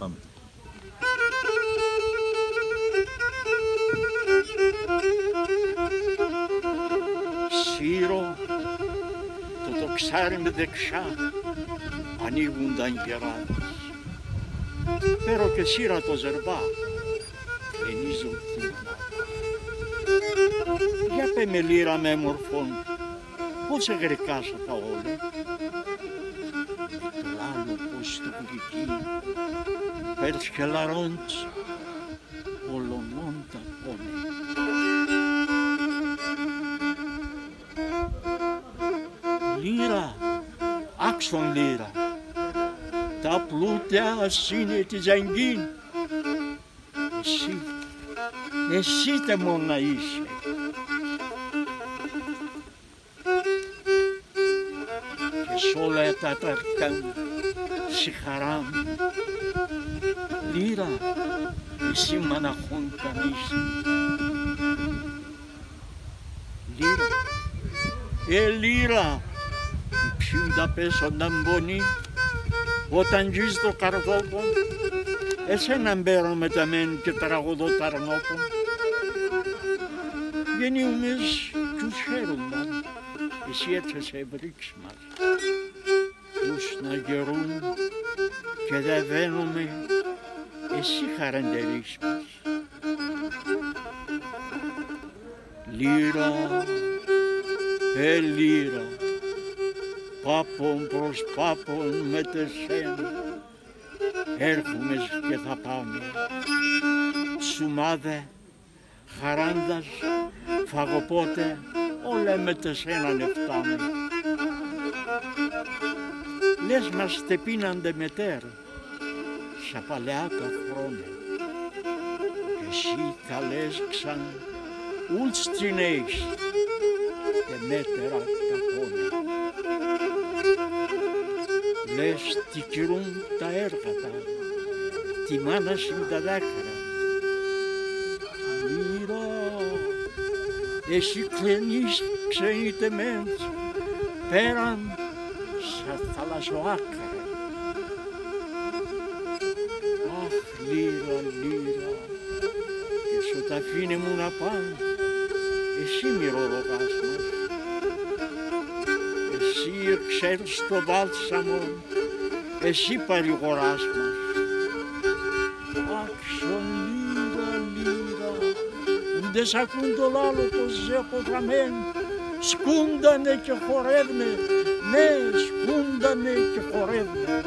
Πάμε. Σύρο, το τοξάρι με δεξιά, ανοίγουνταν γεράδες. Φέρω και σύρα το ζερβά, φρενίζω την μάνα. Για πέ με λύρα με μορφών, πώς εγρικάσα τα όλα. Το άλλο πως το γλυκί, πέρς και λαρόντς, ολονών τα πόνε. Λύρα, άξον λύρα, τα πλούτια είναι τη Ζαγκίν. Εσύ τε μόνα είσαι. Και σ' όλα τα ταρκάν, στη χαρά μου, λύρα, εσύ μαναχών κανείς. Λύρα, λύρα, ποιον τα πέσονταν πονή, όταν ζεις το καρδόπον, εσέναν πέρα μεταμέν και τραγωδό ταρνόπον. Γεννιούμες κι ους χαίρονταν, εσύ έτσι σε βρίξ μας. Τους να γερούν και δε βαίνομαι, εσύ χαραντερίς μας. Λύρα, λύρα, πάπον προς πάπον με τεσένα, έρχομαι και θα πάμε. Σουμάδε, χαράντας, φαγοπότε, όλα με τεσένα νεφτάμε. Λες μας στεπίνανται μετέρ, σα παλαιά τα χρόνια. Εσύ τα λες ξαν, ούλτς την έχεις, και μέτερα τα πόνια. Λες τι κυρούν τα έργατα, τη μάνα συν τα δάκρυα. Λύρα, εσύ κλενείς ξενιτεμένς, πέραν σαν θαλασσοάκρα. Αχ, λύρα, λύρα, και σου τα αφήνε μου να πάνε, εσύ μυρολογάς μας. Εσύ ξέρεις το βάλσαμο, εσύ παρηγοράς μας. Άξον λύρα, λύρα, ντε σ' ακούν το λάλο το ζέχο γαμέν, σκούντανε και χορεύνε, ναι, σκούντανε και χορεύνε.